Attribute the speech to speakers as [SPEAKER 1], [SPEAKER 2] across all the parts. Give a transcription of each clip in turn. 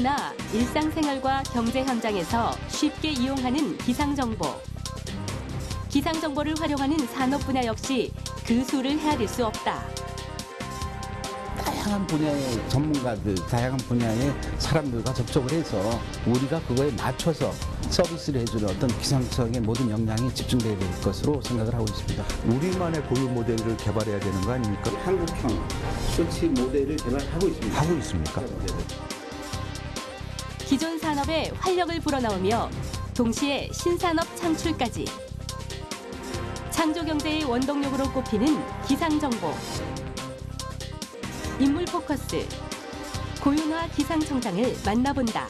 [SPEAKER 1] 누구나 일상생활과 경제 현장에서 쉽게 이용하는 기상정보. 기상정보를 활용하는 산업 분야 역시 그 수를 헤아릴 수 없다.
[SPEAKER 2] 다양한 분야의 전문가들, 다양한 분야의 사람들과 접촉을 해서 우리가 그거에 맞춰서 서비스를 해주는 어떤 기상청의 모든 역량이 집중되어야 될 것으로 생각을 하고 있습니다.
[SPEAKER 3] 우리만의 고유 모델을 개발해야 되는 거 아닙니까?
[SPEAKER 2] 한국형 수치 모델을 개발하고 있습니다.
[SPEAKER 3] 하고 있습니까?
[SPEAKER 1] 기존 산업에 활력을 불어넣으며 동시에 신산업 창출까지. 창조경제의 원동력으로 꼽히는 기상정보. 인물 포커스. 고윤화 기상청장을 만나본다.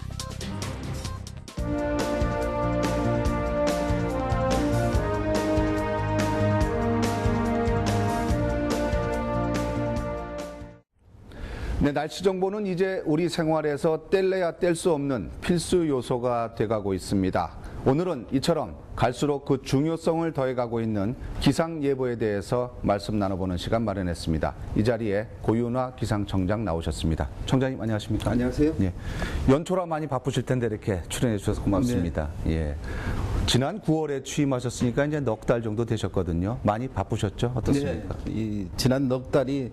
[SPEAKER 3] 네, 날씨 정보는 이제 우리 생활에서 뗄래야 뗄 수 없는 필수 요소가 돼가고 있습니다. 오늘은 이처럼 갈수록 그 중요성을 더해가고 있는 기상 예보에 대해서 말씀 나눠보는 시간 마련했습니다. 이 자리에 고윤화 기상청장 나오셨습니다. 청장님 안녕하십니까?
[SPEAKER 2] 안녕하세요.
[SPEAKER 3] 예, 연초라 많이 바쁘실 텐데 이렇게 출연해 주셔서 고맙습니다. 네. 예. 지난 9월에 취임하셨으니까 이제 넉 달 정도 되셨거든요. 많이 바쁘셨죠? 어떻습니까?
[SPEAKER 2] 네, 이 지난 넉 달이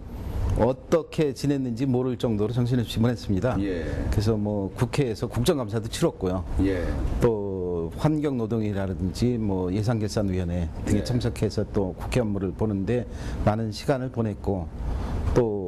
[SPEAKER 2] 어떻게 지냈는지 모를 정도로 정신없이 보냈습니다.
[SPEAKER 3] 예.
[SPEAKER 2] 그래서 뭐 국회에서 국정감사도 치렀고요.
[SPEAKER 3] 예.
[SPEAKER 2] 또 환경노동이라든지 뭐 예산결산위원회 등에
[SPEAKER 3] 네.
[SPEAKER 2] 참석해서 또 국회 업무를 보는데 많은 시간을 보냈고 또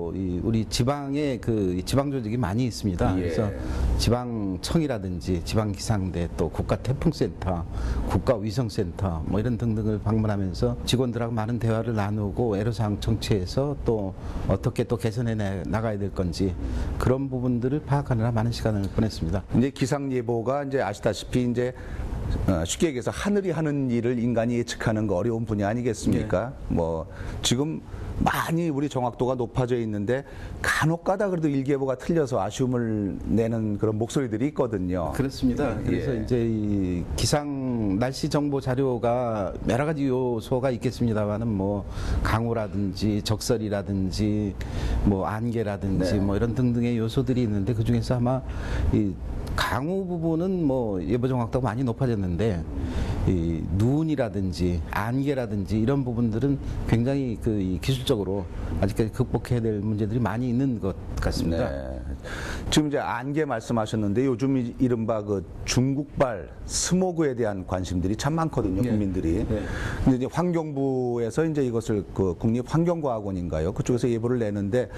[SPEAKER 2] 우리 지방에 그 지방 조직이 많이 있습니다.
[SPEAKER 3] 예.
[SPEAKER 2] 그래서 지방청이라든지 지방기상대 또 국가태풍센터, 국가위성센터 뭐 이런 등등을 방문하면서 직원들하고 많은 대화를 나누고 애로사항 청취해서 또 어떻게 또 개선해 나가야 될 건지 그런 부분들을 파악하느라 많은 시간을 보냈습니다.
[SPEAKER 3] 이제 기상 예보가 이제 아시다시피 이제 쉽게 얘기해서 하늘이 하는 일을 인간이 예측하는 거 어려운 분야 아니겠습니까? 뭐 지금 많이 우리 정확도가 높아져 있는데 간혹가다 그래도 일기예보가 틀려서 아쉬움을 내는 그런 목소리들이 있거든요.
[SPEAKER 2] 그렇습니다. 그래서
[SPEAKER 3] 예.
[SPEAKER 2] 이제 이 기상 날씨 정보 자료가 여러 가지 요소가 있겠습니다만은 뭐 강우라든지 적설이라든지 뭐 안개라든지
[SPEAKER 3] 네.
[SPEAKER 2] 뭐 이런 등등의 요소들이 있는데 그 중에서 아마 이 강우 부분은 뭐 예보 정확도가 많이 높아졌는데 이 눈이라든지 안개라든지 이런 부분들은 굉장히 이 기술적으로 아직까지 극복해야 될 문제들이 많이 있는 것 같습니다.
[SPEAKER 3] 네. 지금 이제 안개 말씀하셨는데 요즘 이른바 그 중국발 스모그에 대한 관심들이 참 많거든요, 국민들이.
[SPEAKER 2] 네.
[SPEAKER 3] 근데 이제 환경부에서 이제 이것을 그 국립환경과학원인가요? 그쪽에서 예보를 내는데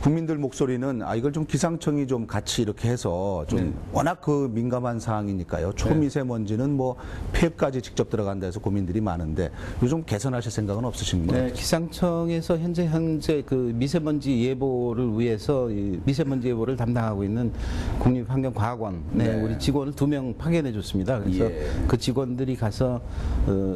[SPEAKER 3] 국민들 목소리는 이걸 좀 기상청이 좀 같이 이렇게 해서 좀 워낙 그 민감한 사항이니까요. 초미세먼지는 뭐 폐업까지 직접 들어간다 해서 고민들이 많은데 요즘 개선하실 생각은 없으신가요?
[SPEAKER 2] 네, 기상청에서 현재 그 미세먼지 예보를 위해서 이 미세먼지 예보를 담당하고 있는 국립환경과학원 우리 직원을 2명 파견해 줬습니다. 그래서 그 직원들이 가서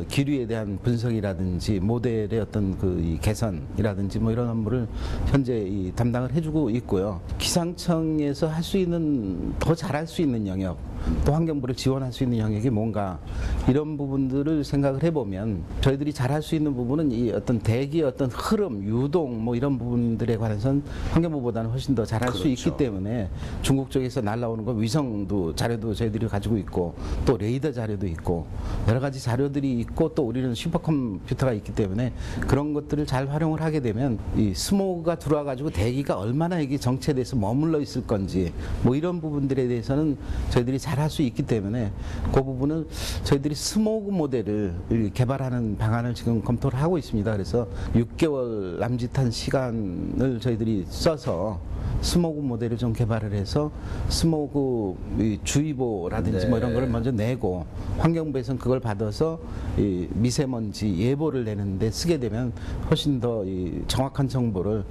[SPEAKER 2] 기류에 대한 분석이라든지 모델의 어떤 이 개선이라든지 뭐 이런 업무를 현재 담당을 해주고 있고요. 기상청에서 할 수 있는 더 잘할 수 있는 영역 또 환경부를 지원할 수 있는 영역이 뭔가 이런 부분들을 생각을 해보면 저희들이 잘할 수 있는 부분은 이 어떤 대기의 어떤 흐름, 유동 뭐 이런 부분들에 관해서는 환경부보다는 훨씬 더 잘할 수 있기 때문에 중국 쪽에서 날라오는 거 위성도 자료도 저희들이 가지고 있고 또 레이더 자료도 있고 여러 가지 자료들이 있고 또 우리는 슈퍼컴퓨터가 있기 때문에 그런 것들을 잘 활용을 하게 되면 이 스모그가 들어와 가지고 대기가 얼마나 이게 정체돼서 머물러 있을 건지 뭐 이런 부분들에 대해서는 저희들이 잘 할 수 있기 때문에 그 부분은 저희들이 스모그 모델을 개발하는 방안을 지금 검토를 하고 있습니다. 그래서 6개월 남짓한 시간을 저희들이 써서 스모그 모델을 좀 개발을 해서 스모그 주의보라든지 뭐 이런 걸 먼저 내고 환경부에서는 그걸 받아서 이 미세먼지 예보를 내는데 쓰게 되면 훨씬 더 정확한 정보를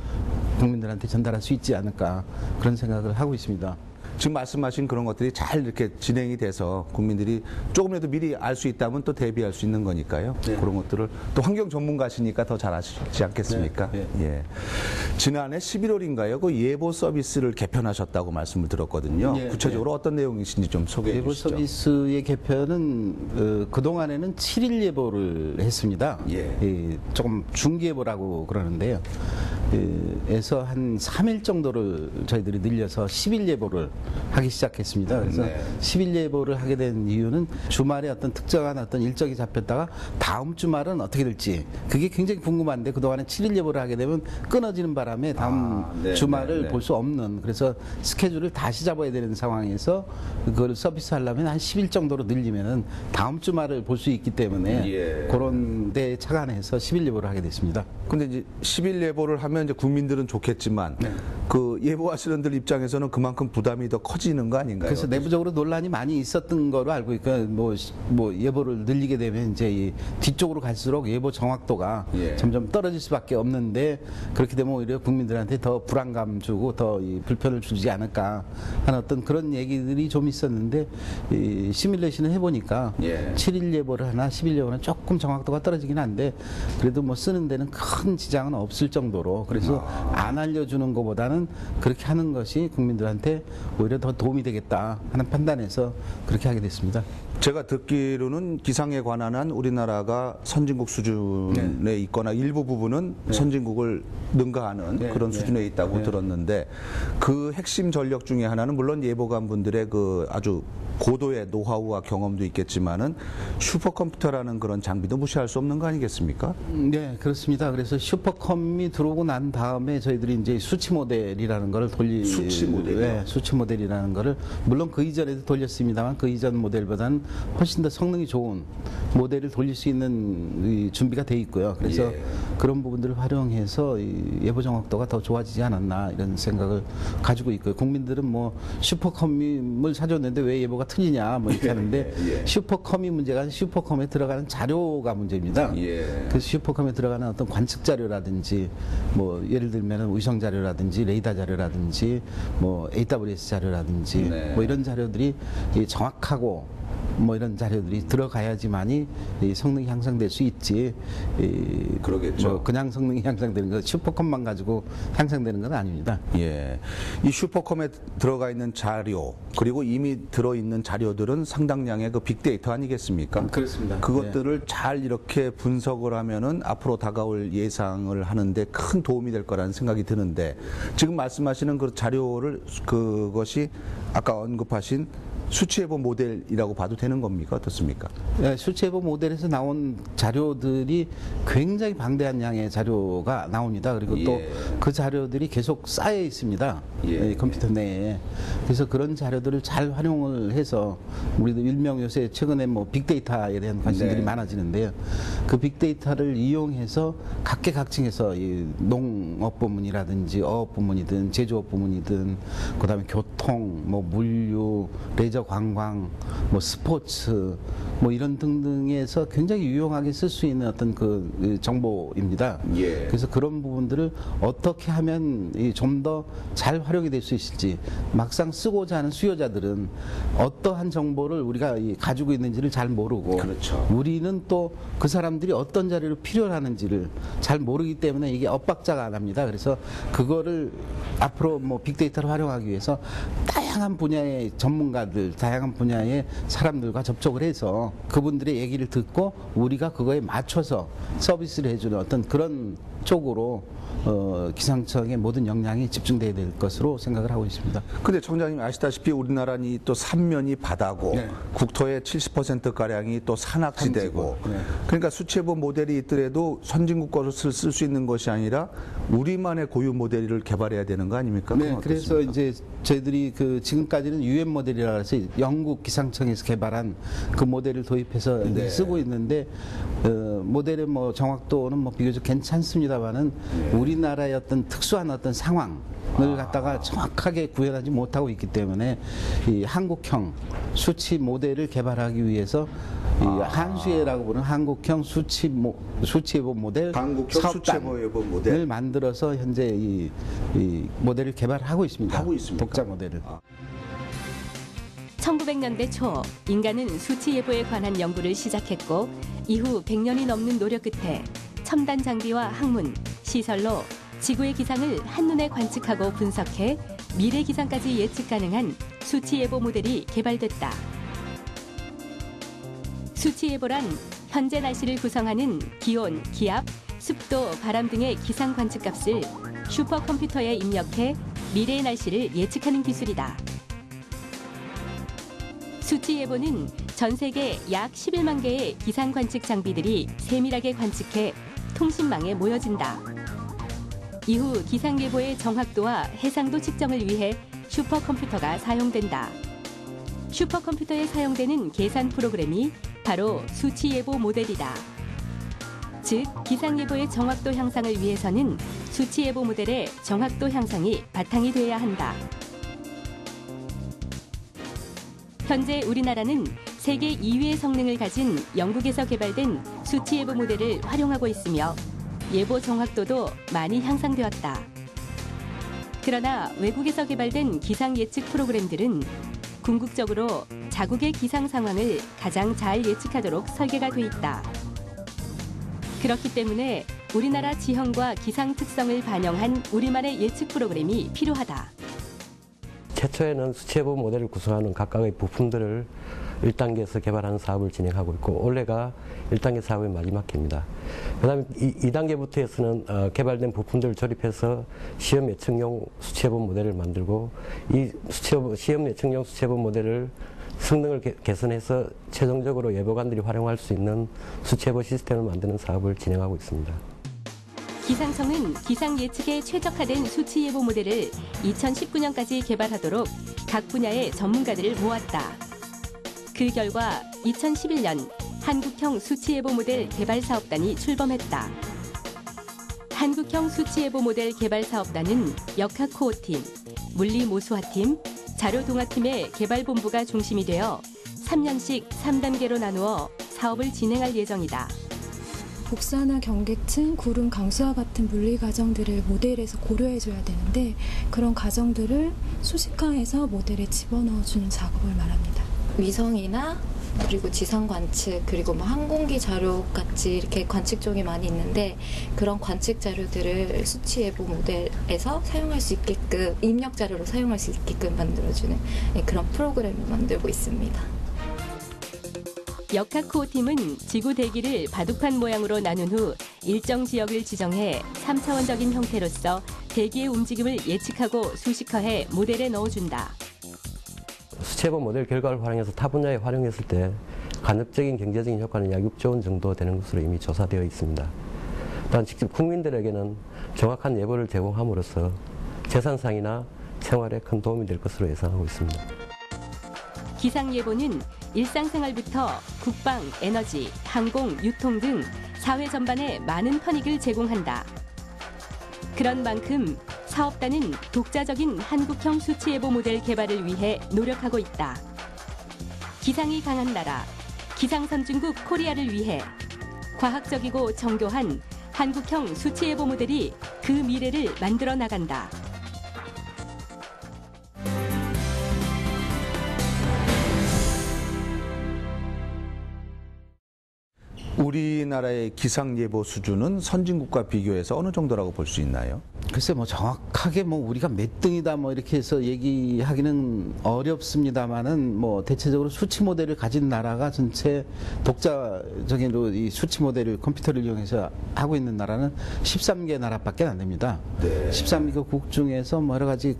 [SPEAKER 2] 국민들한테 전달할 수 있지 않을까 그런 생각을 하고 있습니다.
[SPEAKER 3] 지금 말씀하신 그런 것들이 잘 이렇게 진행이 돼서 국민들이 조금이라도 미리 알 수 있다면 또 대비할 수 있는 거니까요. 그런 것들을 또 환경 전문가시니까 더 잘 아시지 않겠습니까? 예. 지난해 11월인가요? 그 예보 서비스를 개편하셨다고 말씀을 들었거든요. 구체적으로 어떤 내용이신지 좀 소개해
[SPEAKER 2] 예보
[SPEAKER 3] 주시죠.
[SPEAKER 2] 서비스의 개편은 그동안에는 7일 예보를 했습니다. 조금 중기예보라고 그러는데요. 에서 한 3일 정도를 저희들이 늘려서 10일 예보를 하기 시작했습니다. 그래서 10일 예보를 하게 된 이유는 주말에 어떤 특정한 어떤 일정이 잡혔다가 다음 주말은 어떻게 될지 그게 굉장히 궁금한데 그동안에 7일 예보를 하게 되면 끊어지는 바람에 다음 주말을 볼 수 없는 그래서 스케줄을 다시 잡아야 되는 상황에서 그걸 서비스하려면 한 10일 정도로 늘리면은 다음 주말을 볼 수 있기 때문에 그런 데에 착안해서 10일 예보를 하게 됐습니다.
[SPEAKER 3] 근데 이제 10일 예보를 하면 이제 국민들은 좋겠지만 그 예보하시는 분들 입장에서는 그만큼 부담이 더 커지는 거 아닌가요?
[SPEAKER 2] 그래서 내부적으로 논란이 많이 있었던 거로 알고 있고 뭐 예보를 늘리게 되면 이제 이 뒤쪽으로 갈수록 예보 정확도가 점점 떨어질 수밖에 없는데 그렇게 되면 오히려 국민들한테 더 불안감 주고 더 이 불편을 주지 않을까 하는 어떤 그런 얘기들이 좀 있었는데 이 시뮬레이션을 해보니까 7일 예보를 하나 10일 예보는 조금 정확도가 떨어지긴 한데 그래도 뭐 쓰는 데는 큰 지장은 없을 정도로 그래서 안 알려주는 것보다는 그렇게 하는 것이 국민들한테 오히려 더 도움이 되겠다 하는 판단에서 그렇게 하게 됐습니다.
[SPEAKER 3] 제가 듣기로는 기상에 관한 한 우리나라가 선진국 수준에 있거나 일부 부분은 선진국을 능가하는 그런 수준에 있다고 들었는데 그 핵심 전력 중에 하나는 물론 예보관분들의 그 아주 고도의 노하우와 경험도 있겠지만은 슈퍼컴퓨터라는 그런 장비도 무시할 수 없는 거 아니겠습니까?
[SPEAKER 2] 네, 그렇습니다. 그래서 슈퍼컴이 들어오고 난 다음에 저희들이 이제 수치 모델이라는 거를
[SPEAKER 3] 수치 모델이요?
[SPEAKER 2] 네, 수치 모델이라는 거를 물론 그 이전에도 돌렸습니다만 그 이전 모델보다는 훨씬 더 성능이 좋은 모델을 돌릴 수 있는 이 준비가 돼 있고요. 그래서 그런 부분들을 활용해서 이 예보 정확도가 더 좋아지지 않았나 이런 생각을 가지고 있고요. 국민들은 뭐 슈퍼컴을 사줬는데 왜 예보가 틀리냐 뭐 이렇게 하는데 슈퍼컴이 문제가 아니라 슈퍼컴에 들어가는 자료가 문제입니다. 그래서 슈퍼컴에 들어가는 어떤 관측 자료라든지 뭐 예를 들면 위성 자료라든지 레이더 자료라든지 뭐 AWS 자료라든지 뭐 이런 자료들이 정확하고 뭐 이런 자료들이 들어가야지만이 이 성능이 향상될 수 있지.
[SPEAKER 3] 그러겠죠.
[SPEAKER 2] 뭐 그냥 성능이 향상되는 거 슈퍼컴만 가지고 향상되는 건 아닙니다.
[SPEAKER 3] 이 슈퍼컴에 들어가 있는 자료 그리고 이미 들어 있는 자료들은 상당량의 그 빅데이터 아니겠습니까?
[SPEAKER 2] 그렇습니다.
[SPEAKER 3] 그것들을 잘 이렇게 분석을 하면은 앞으로 다가올 예상을 하는데 큰 도움이 될 거라는 생각이 드는데 지금 말씀하시는 그 자료를 그것이 아까 언급하신 수치예보 모델이라고 봐도 되는 겁니까? 어떻습니까?
[SPEAKER 2] 네, 수치예보 모델에서 나온 자료들이 굉장히 방대한 양의 자료가 나옵니다. 그리고 또 그 자료들이 계속 쌓여 있습니다. 컴퓨터 내에. 그래서 그런 자료들을 잘 활용을 해서 우리도 일명 요새 최근에 뭐 빅데이터에 대한 관심들이 많아지는데요. 그 빅데이터를 이용해서 각계각층에서 이 농업 부문이라든지 어업 부문이든 제조업 부문이든 그다음에 교통, 뭐 물류, 레저 관광, 뭐 스포츠, 뭐 이런 등등에서 굉장히 유용하게 쓸 수 있는 어떤 그 정보입니다. 그래서 그런 부분들을 어떻게 하면 좀 더 잘 활용이 될 수 있을지 막상 쓰고자 하는 수요자들은 어떠한 정보를 우리가 가지고 있는지를 잘 모르고 우리는 또 그 사람들이 어떤 자료를 필요로 하는지를 잘 모르기 때문에 이게 엇박자가 안 합니다. 그래서 그거를 앞으로 뭐 빅데이터를 활용하기 위해서 다양한 분야의 전문가들, 다양한 분야의 사람들과 접촉을 해서 그분들의 얘기를 듣고 우리가 그거에 맞춰서 서비스를 해주는 어떤 그런 쪽으로 기상청의 모든 역량이 집중돼야 될 것으로 생각을 하고 있습니다.
[SPEAKER 3] 근데 청장님 아시다시피 우리나라는 또 삼면이 바다고 국토의 70%가량이 또 산악지대고 그러니까 수치예보 모델이 있더라도 선진국 것을 쓸 수 있는 것이 아니라 우리만의 고유 모델을 개발해야 되는 거 아닙니까?
[SPEAKER 2] 네, 그래서 이제 저희들이 그 지금까지는 UN 모델이라고 해서 영국 기상청에서 개발한 그 모델을 도입해서 쓰고 있는데 모델의 뭐 정확도는 뭐 비교적 괜찮습니다만은 우리나라의 어떤 특수한 어떤 상황을 갖다가 정확하게 구현하지 못하고 있기 때문에 이 한국형 수치 모델을 개발하기 위해서 이 한수예라고 부르는 한국형 수치예보 모델
[SPEAKER 3] 수치예보 모델을
[SPEAKER 2] 만들어서 현재 이 모델을 개발하고 있습니다. 독자 모델을.
[SPEAKER 1] 1900년대 초 인간은 수치 예보에 관한 연구를 시작했고 이후 100년이 넘는 노력 끝에 첨단 장비와 학문, 시설로 지구의 기상을 한눈에 관측하고 분석해 미래 기상까지 예측 가능한 수치 예보 모델이 개발됐다. 수치 예보란 현재 날씨를 구성하는 기온, 기압, 습도, 바람 등의 기상 관측 값을 슈퍼컴퓨터에 입력해 미래의 날씨를 예측하는 기술이다. 수치 예보는 전 세계 약 11만 개의 기상 관측 장비들이 세밀하게 관측해 통신망에 모여진다. 이후 기상 예보의 정확도와 해상도 측정을 위해 슈퍼컴퓨터가 사용된다. 슈퍼컴퓨터에 사용되는 계산 프로그램이 바로 수치 예보 모델이다. 즉, 기상 예보의 정확도 향상을 위해서는 수치 예보 모델의 정확도 향상이 바탕이 돼야 한다. 현재 우리나라는 세계 2위의 성능을 가진 영국에서 개발된 수치 예보 모델을 활용하고 있으며 예보 정확도도 많이 향상되었다. 그러나 외국에서 개발된 기상 예측 프로그램들은 궁극적으로 자국의 기상 상황을 가장 잘 예측하도록 설계가 돼 있다. 그렇기 때문에 우리나라 지형과 기상 특성을 반영한 우리만의 예측 프로그램이 필요하다.
[SPEAKER 4] 최초에는 수치예보 모델을 구성하는 각각의 부품들을 1단계에서 개발하는 사업을 진행하고 있고 올해가 1단계 사업의 마지막 해입니다. 그 다음에 2단계부터 해서는 개발된 부품들을 조립해서 시험 예측용 수치예보 모델을 만들고 이 시험 예측용 수치예보 모델을 성능을 개선해서 최종적으로 예보관들이 활용할 수 있는 수치예보 시스템을 만드는 사업을 진행하고 있습니다.
[SPEAKER 1] 기상청은 기상 예측에 최적화된 수치 예보 모델을 2019년까지 개발하도록 각 분야의 전문가들을 모았다. 그 결과 2011년 한국형 수치예보 모델 개발 사업단이 출범했다. 한국형 수치예보 모델 개발 사업단은 역학코어팀, 물리모수화팀, 자료동화팀의 개발본부가 중심이 되어 3년씩 3단계로 나누어 사업을 진행할 예정이다.
[SPEAKER 5] 복사나 경계층, 구름, 강수와 같은 물리 과정들을 모델에서 고려해줘야 되는데 그런 과정들을 수식화해서 모델에 집어넣어주는 작업을 말합니다.
[SPEAKER 6] 위성이나 그리고 지상 관측 그리고 뭐 항공기 자료 같이 이렇게 관측 쪽이 많이 있는데 그런 관측 자료들을 수치 예보 모델에서 사용할 수 있게끔 입력 자료로 사용할 수 있게끔 만들어주는 그런 프로그램을 만들고 있습니다.
[SPEAKER 1] 역학코어팀은 지구 대기를 바둑판 모양으로 나눈 후 일정 지역을 지정해 3차원적인 형태로서 대기의 움직임을 예측하고 수식화해 모델에 넣어준다.
[SPEAKER 4] 수치예보 모델 결과를 활용해서 타 분야에 활용했을 때 간접적인 경제적인 효과는 약 6조 원 정도 되는 것으로 이미 조사되어 있습니다. 또한 직접 국민들에게는 정확한 예보를 제공함으로써 재산상이나 생활에 큰 도움이 될 것으로 예상하고 있습니다.
[SPEAKER 1] 기상 예보는 일상생활부터 국방, 에너지, 항공, 유통 등 사회 전반에 많은 편익을 제공한다. 그런 만큼 사업단은 독자적인 한국형 수치예보 모델 개발을 위해 노력하고 있다. 기상이 강한 나라, 기상선진국 코리아를 위해 과학적이고 정교한 한국형 수치예보 모델이 그 미래를 만들어 나간다.
[SPEAKER 3] 우리나라의 기상 예보 수준은 선진국과 비교해서 어느 정도라고 볼 수 있나요?
[SPEAKER 2] 글쎄 뭐 정확하게 뭐 우리가 몇 등이다 뭐 이렇게 해서 얘기하기는 어렵습니다만은 뭐 대체적으로 수치 모델을 가진 나라가 전체 독자적인 이 수치 모델을 컴퓨터를 이용해서 하고 있는 나라는 13개 나라밖에 안 됩니다. 네. 13개국 중에서 뭐 여러 가지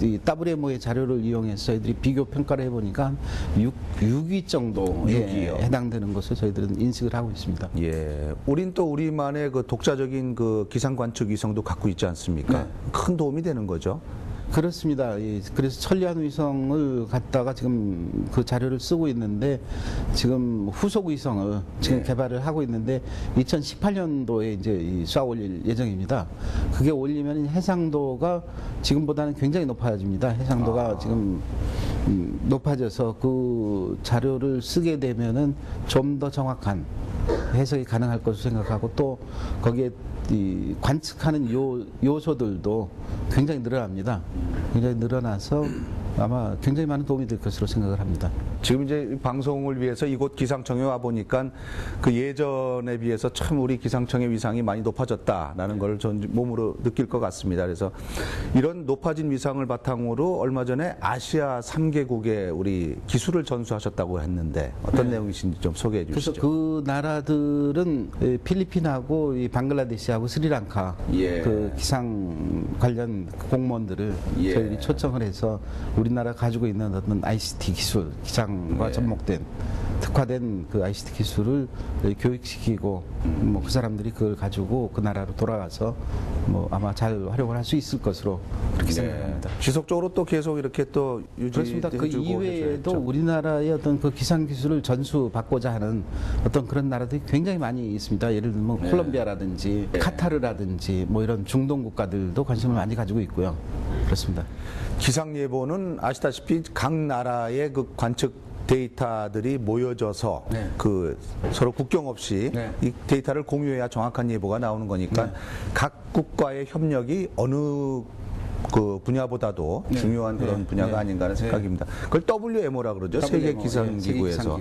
[SPEAKER 2] 이 WMO의 자료를 이용해서 저희들이 비교 평가를 해보니까 6위 정도에 해당되는 것을 저희들은 인식을 하고 있습니다.
[SPEAKER 3] 예, 우린 또 우리만의 그 독자적인 그 기상 관측 위성도 갖고 있지 않습니까? 네. 큰 도움이 되는 거죠.
[SPEAKER 2] 그렇습니다. 그래서 천리안 위성을 갖다가 지금 그 자료를 쓰고 있는데 지금 후속 위성을 지금 개발을 하고 있는데 2018년도에 이제 쏴 올릴 예정입니다. 그게 올리면 해상도가 지금보다는 굉장히 높아집니다. 해상도가 지금 높아져서 그 자료를 쓰게 되면은 좀 더 정확한 해석이 가능할 것으로 생각하고 또 거기에 이 관측하는 요소들도 굉장히 늘어납니다. 굉장히 늘어나서 아마 굉장히 많은 도움이 될 것으로 생각을 합니다.
[SPEAKER 3] 지금 이제 방송을 위해서 이곳 기상청에 와 보니까 그 예전에 비해서 참 우리 기상청의 위상이 많이 높아졌다라는 걸 전 몸으로 느낄 것 같습니다. 그래서 이런 높아진 위상을 바탕으로 얼마 전에 아시아 3개국에 우리 기술을 전수하셨다고 했는데 어떤 내용이신지 좀 소개해 주시죠.
[SPEAKER 2] 그래서 그 나라들은 필리핀하고 이 방글라데시하고 스리랑카
[SPEAKER 3] 예.
[SPEAKER 2] 그 기상 관련 공무원들을
[SPEAKER 3] 예.
[SPEAKER 2] 저희들이 초청을 해서 우리나라 가지고 있는 어떤 ICT 기술, 기상과
[SPEAKER 3] 예.
[SPEAKER 2] 접목된 특화된 그 ICT 기술을 교육시키고 뭐 그 사람들이 그걸 가지고 그 나라로 돌아가서 뭐 아마 잘 활용을 할 수 있을 것으로 그렇게 생각합니다.
[SPEAKER 3] 지속적으로 또 계속 이렇게 또
[SPEAKER 2] 그렇습니다. 그
[SPEAKER 3] 유지해주고
[SPEAKER 2] 이외에도
[SPEAKER 3] 해줘야죠.
[SPEAKER 2] 우리나라의 어떤 그 기상 기술을 전수받고자 하는 어떤 그런 나라들이 굉장히 많이 있습니다. 예를 들면 콜롬비아라든지 카타르라든지 뭐 이런 중동 국가들도 관심을 많이 가지고 있고요. 그렇습니다.
[SPEAKER 3] 기상 예보는 아시다시피 각 나라의 그 관측 데이터들이 모여져서 그 서로 국경 없이 이 데이터를 공유해야 정확한 예보가 나오는 거니까 각국과의 협력이 어느 그 분야보다도 중요한 그런 분야가 아닌가 하는 생각입니다. 그걸 WMO라 그러죠. 세계 기상기구에서.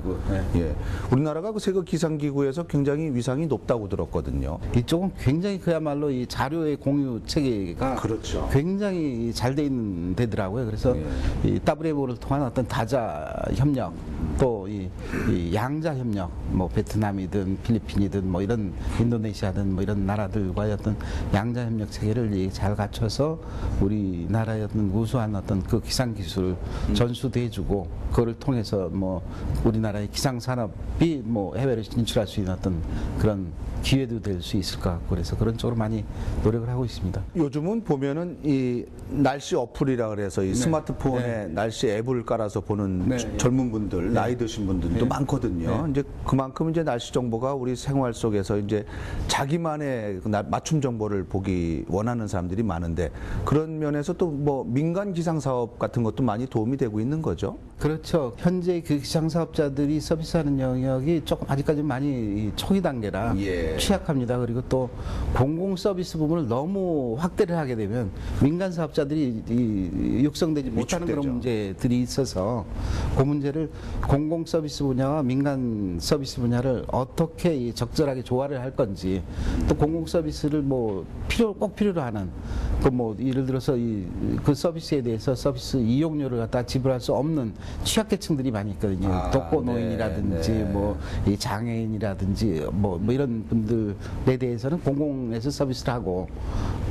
[SPEAKER 3] 예. 우리나라가 그 세계 기상기구에서 굉장히 위상이 높다고 들었거든요.
[SPEAKER 2] 이쪽은 굉장히 그야말로 이 자료의 공유 체계가
[SPEAKER 3] 그렇죠.
[SPEAKER 2] 굉장히 잘 돼 있는 데더라고요. 그래서 이 WMO를 통한 어떤 다자 협력 또 이 양자 협력 뭐 베트남이든 필리핀이든 뭐 이런 인도네시아든 뭐 이런 나라들과의 어떤 양자 협력 체계를 잘 갖춰서 우리나라의 어떤 우수한 어떤 그 기상 기술을 전수돼주고 그거를 통해서 뭐 우리나라의 기상 산업이 뭐 해외로 진출할 수 있는 어떤 그런 기회도 될 수 있을 것 같고 그래서 그런 쪽으로 많이 노력을 하고 있습니다.
[SPEAKER 3] 요즘은 보면은 이 날씨 어플이라 그래서 이 스마트폰에 날씨 앱을 깔아서 보는 젊은 분들, 나이 드신 분들도 많거든요. 이제 그만큼 이제 날씨 정보가 우리 생활 속에서 이제 자기만의 맞춤 정보를 보기 원하는 사람들이 많은데 그런 면에서 또 뭐 민간 기상 사업 같은 것도 많이 도움이 되고 있는 거죠.
[SPEAKER 2] 그렇죠. 현재 그 기상 사업자들이 서비스하는 영역이 조금 아직까지 많이 초기 단계라 취약합니다. 그리고 또 공공 서비스 부분을 너무 확대를 하게 되면 민간 사업자들이 육성되지 못하는 그런 문제들이 있어서 그 문제를 공공 서비스 분야와 민간 서비스 분야를 어떻게 적절하게 조화를 할 건지 또 공공 서비스를 뭐 꼭 필요로 하는 그 뭐 예를 들어서 그 서비스에 대해서 서비스 이용료를 갖다 지불할 수 없는 취약계층들이 많이 있거든요. 독거노인이라든지 뭐 이 장애인이라든지 뭐 이런 분들에 대해서는 공공에서 서비스를 하고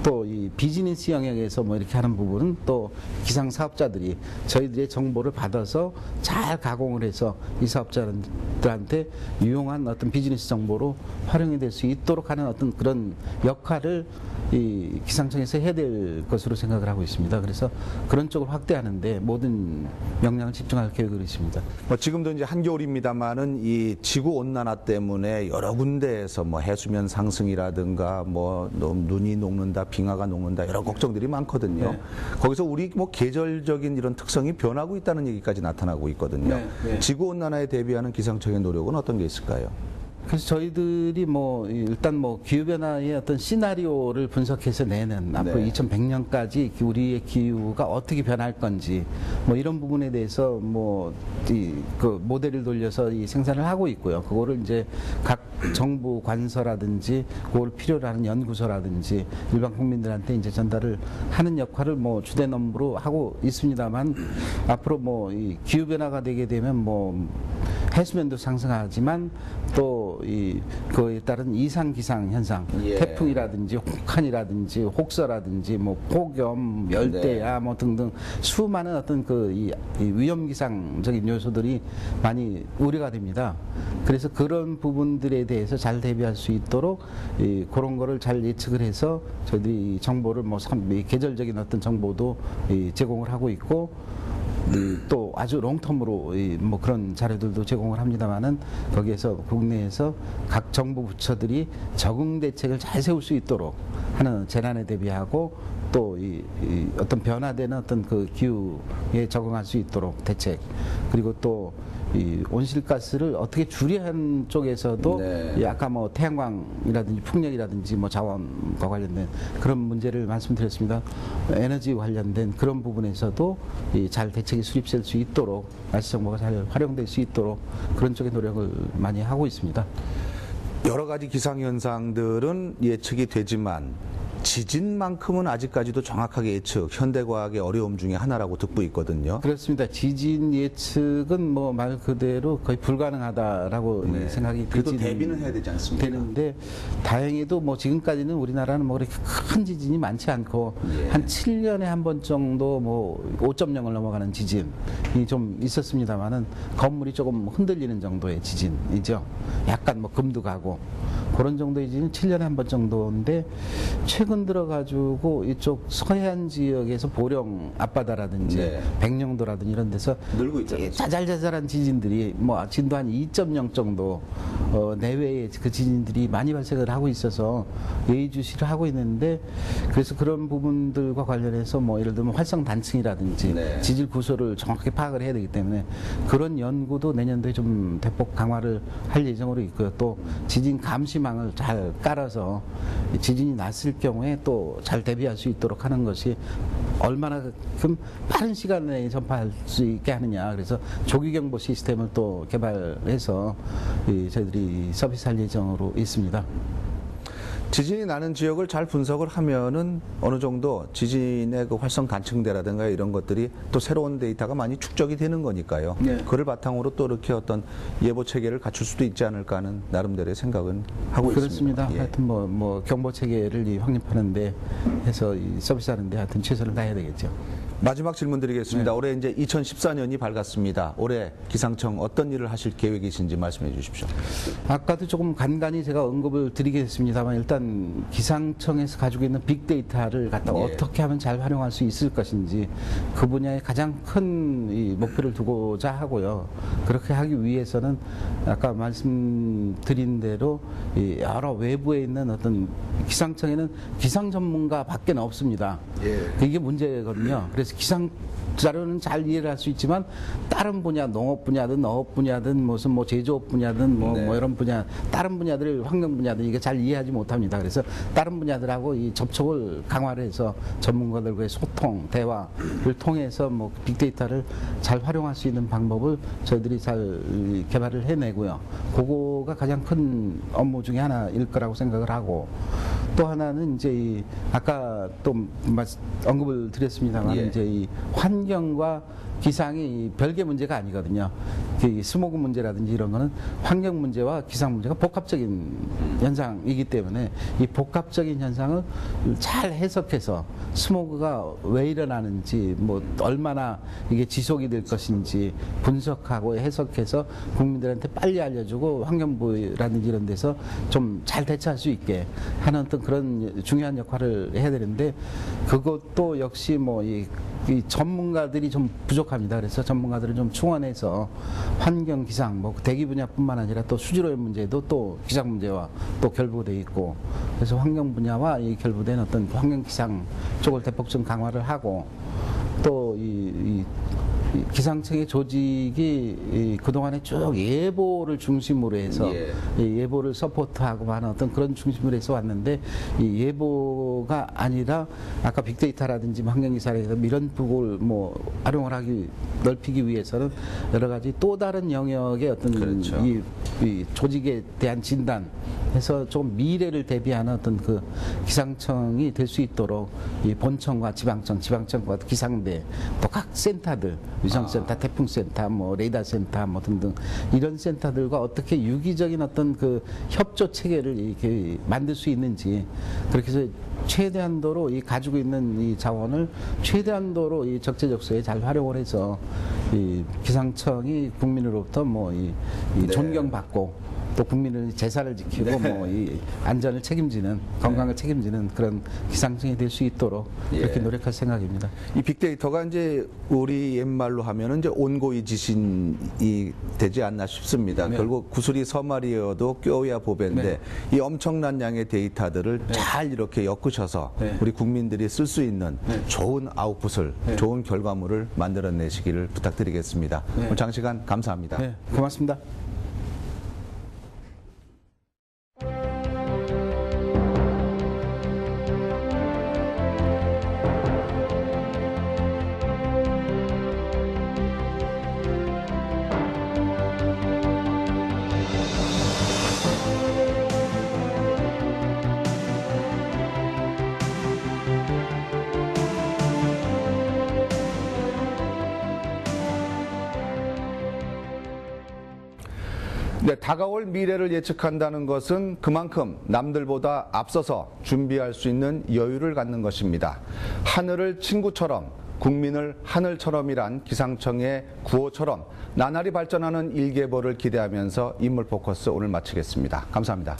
[SPEAKER 2] 또 이 비즈니스 영역에서 뭐 이렇게 하는 부분은 또 기상 사업자들이 저희들의 정보를 받아서 잘 가공을 해서 이 사업자들한테 유용한 어떤 비즈니스 정보로 활용이 될 수 있도록 하는 어떤 그런 역할을 이 기상청에서 해야 될 것으로 생각을 하고 있습니다. 그래서 그런 쪽을 확대하는데 모든 역량을 집중할 계획으로 있습니다.
[SPEAKER 3] 뭐 지금도 이제 한겨울입니다만은 이 지구 온난화 때문에 여러 군데에서 뭐 해수면 상승이라든가 뭐 눈이 녹는다, 빙하가 녹는다 여러 걱정들이 많거든요. 거기서 우리 뭐 계절적인 이런 특성이 변하고 있다는 얘기까지 나타나고 있거든요. 지구 온난화에 대비하는 기상청의 노력은 어떤 게 있을까요?
[SPEAKER 2] 그래서 저희들이 뭐 일단 뭐 기후변화의 어떤 시나리오를 분석해서 내는 앞으로 2100년까지 우리의 기후가 어떻게 변할 건지 뭐 이런 부분에 대해서 뭐 그 모델을 돌려서 이 생산을 하고 있고요. 그거를 이제 각 정부 관서라든지 그걸 필요로 하는 연구소라든지 일반 국민들한테 이제 전달을 하는 역할을 뭐 주된 업무로 하고 있습니다만 앞으로 뭐 이 기후변화가 되게 되면 뭐 해수면도 상승하지만 또 그에 따른 이상 기상 현상, 태풍이라든지 혹한이라든지 혹서라든지 뭐 폭염, 열대야 뭐 등등 수많은 어떤 이 위험 기상적인 요소들이 많이 우려가 됩니다. 그래서 그런 부분들에 대해서 잘 대비할 수 있도록 그런 거를 잘 예측을 해서 저희들이 정보를 뭐 계절적인 어떤 정보도 제공을 하고 있고. 또 아주 롱텀으로 뭐 그런 자료들도 제공을 합니다만은 거기에서 국내에서 각 정부 부처들이 적응 대책을 잘 세울 수 있도록 하는 재난에 대비하고 또 어떤 변화되는 어떤 그 기후에 적응할 수 있도록 대책 그리고 또 이 온실가스를 어떻게 줄이는 쪽에서도
[SPEAKER 3] 네.
[SPEAKER 2] 이 아까 뭐 태양광이라든지 풍력이라든지 뭐 자원과 관련된 그런 문제를 말씀드렸습니다. 에너지 관련된 그런 부분에서도 이 잘 대책이 수립될 수 있도록 날씨 정보가 잘 활용될 수 있도록 그런 쪽에 노력을 많이 하고 있습니다.
[SPEAKER 3] 여러 가지 기상현상들은 예측이 되지만 지진만큼은 아직까지도 정확하게 예측, 현대과학의 어려움 중에 하나라고 듣고 있거든요.
[SPEAKER 2] 그렇습니다. 지진 예측은 뭐 말 그대로 거의 불가능하다라고
[SPEAKER 3] 네.
[SPEAKER 2] 생각이
[SPEAKER 3] 그래도
[SPEAKER 2] 되지는
[SPEAKER 3] 대비는 해야 되지 않습니까?
[SPEAKER 2] 되는데 다행히도 뭐 지금까지는 우리나라는 뭐 그렇게 큰 지진이 많지 않고
[SPEAKER 3] 예.
[SPEAKER 2] 한 7년에 한 번 정도 뭐 5.0을 넘어가는 지진이 좀 있었습니다만은 건물이 조금 흔들리는 정도의 지진이죠. 약간 뭐 금도 가고 그런 정도의 지진은 7년에 한 번 정도인데 최근 들어가지고 이쪽 서해안 지역에서 보령 앞바다라든지
[SPEAKER 3] 네.
[SPEAKER 2] 백령도라든지 이런 데서
[SPEAKER 3] 늘고 있잖아요.
[SPEAKER 2] 자잘자잘한 지진들이 뭐 진도 한 2.0 정도 내외의 그 지진들이 많이 발생을 하고 있어서 예의주시를 하고 있는데 그래서 그런 부분들과 관련해서 뭐 예를 들면 활성 단층이라든지
[SPEAKER 3] 네.
[SPEAKER 2] 지질 구조를 정확하게 파악을 해야 되기 때문에 그런 연구도 내년도에 좀 대폭 강화를 할 예정으로 있고요. 또 지진 감시망을 잘 깔아서 지진이 났을 경우에 또 잘 대비할 수 있도록 하는 것이 얼마나큼 빠른 시간 내에 전파할 수 있게 하느냐. 그래서 조기경보 시스템을 또 개발해서 저희들이 서비스할 예정으로 있습니다.
[SPEAKER 3] 지진이 나는 지역을 잘 분석을 하면은 어느 정도 지진의 그 활성 단층대라든가 이런 것들이 또 새로운 데이터가 많이 축적이 되는 거니까요.
[SPEAKER 2] 네.
[SPEAKER 3] 그를 바탕으로 또 이렇게 어떤 예보 체계를 갖출 수도 있지 않을까 하는 나름대로의 생각은 하고
[SPEAKER 2] 그렇습니다.
[SPEAKER 3] 있습니다. 예.
[SPEAKER 2] 하여튼 뭐 경보 체계를 확립하는데 해서 서비스하는데 하여튼 최선을 다해야 되겠죠.
[SPEAKER 3] 마지막 질문 드리겠습니다.
[SPEAKER 2] 네.
[SPEAKER 3] 올해 이제 2014년이 밝았습니다. 올해 기상청 어떤 일을 하실 계획이신지 말씀해 주십시오.
[SPEAKER 2] 아까도 조금 간간히 제가 언급을 드리겠습니다만 일단 기상청에서 가지고 있는 빅데이터를 갖다
[SPEAKER 3] 예.
[SPEAKER 2] 어떻게 하면 잘 활용할 수 있을 것인지 그 분야에 가장 큰 이 목표를 두고자 하고요. 그렇게 하기 위해서는 아까 말씀드린 대로 이 여러 외부에 있는 어떤 기상청에는 기상 전문가밖에 없습니다.
[SPEAKER 3] 예.
[SPEAKER 2] 이게 문제거든요. 그래서 기상 자료는 잘 이해를 할 수 있지만 다른 분야, 농업 분야든 어업 분야든 무슨 뭐 제조업 분야든 뭐
[SPEAKER 3] 네.
[SPEAKER 2] 이런 분야, 다른 분야들 환경 분야든 이게 잘 이해하지 못합니다. 그래서 다른 분야들하고 이 접촉을 강화를 해서 전문가들과의 소통, 대화를 통해서 뭐 빅데이터를 잘 활용할 수 있는 방법을 저희들이 잘 개발을 해내고요. 그거가 가장 큰 업무 중에 하나일 거라고 생각을 하고 또 하나는 이제 이 아까 또 언급을 드렸습니다만
[SPEAKER 3] 예.
[SPEAKER 2] 이제 이 환경과 기상이 별개 문제가 아니거든요. 그 스모그 문제라든지 이런 거는 환경 문제와 기상 문제가 복합적인 현상이기 때문에 이 복합적인 현상을 잘 해석해서 스모그가 왜 일어나는지 뭐 얼마나 이게 지속이 될 것인지 분석하고 해석해서 국민들한테 빨리 알려주고 환경부라든지 이런 데서 좀 잘 대처할 수 있게 하는 어떤 그런 중요한 역할을 해야 되는데 그것도 역시 뭐 이 전문가들이 좀 부족합니다. 그래서 전문가들을 좀 충원해서 환경, 기상, 뭐 대기 분야뿐만 아니라 또 수질오염 문제도 또 기상 문제와 또 결부되어 있고 그래서 환경 분야와 이 결부된 어떤 환경 기상 쪽을 대폭 좀 강화를 하고 또 이 기상청의 조직이 그동안에 쭉 예보를 중심으로 해서
[SPEAKER 3] 예.
[SPEAKER 2] 이 예보를 서포트하고 하는 어떤 그런 중심으로 해서 왔는데 이 예보가 아니라 아까 빅데이터라든지 환경기사라든지 이런 부분을 뭐 활용을 하기 넓히기 위해서는 여러 가지 또 다른 영역의 어떤
[SPEAKER 3] 그렇죠.
[SPEAKER 2] 이 조직에 대한 진단 해서 좀 미래를 대비하는 어떤 그 기상청이 될 수 있도록 이 본청과 지방청과 기상대 또 각 센터들 위성센터, 태풍센터, 뭐 레이더센터 뭐 등등 이런 센터들과 어떻게 유기적인 어떤 그 협조 체계를 이렇게 만들 수 있는지 그렇게 해서 최대한도로 이 가지고 있는 이 자원을 최대한도로 이 적재적소에 잘 활용을 해서 이 기상청이 국민으로부터 뭐 이
[SPEAKER 3] 네.
[SPEAKER 2] 존경받고 또 국민의 재산을 지키고 뭐 이 안전을 책임지는 건강을 책임지는 그런 기상청이 될 수 있도록 그렇게 노력할 생각입니다.
[SPEAKER 3] 이 빅데이터가 이제 우리 옛말로 하면은 이제 온고이 지신이 되지 않나 싶습니다. 결국 구슬이 서말이어도 껴야 보배인데 이 엄청난 양의 데이터들을 잘 이렇게 엮으셔서 우리 국민들이 쓸 수 있는 좋은 아웃풋을 좋은 결과물을 만들어내시기를 부탁드리겠습니다. 오늘 장시간 감사합니다.
[SPEAKER 2] 네, 고맙습니다.
[SPEAKER 3] 네, 다가올 미래를 예측한다는 것은 그만큼 남들보다 앞서서 준비할 수 있는 여유를 갖는 것입니다. 하늘을 친구처럼, 국민을 하늘처럼이란 기상청의 구호처럼 나날이 발전하는 일개보를 기대하면서 인물 포커스 오늘 마치겠습니다. 감사합니다.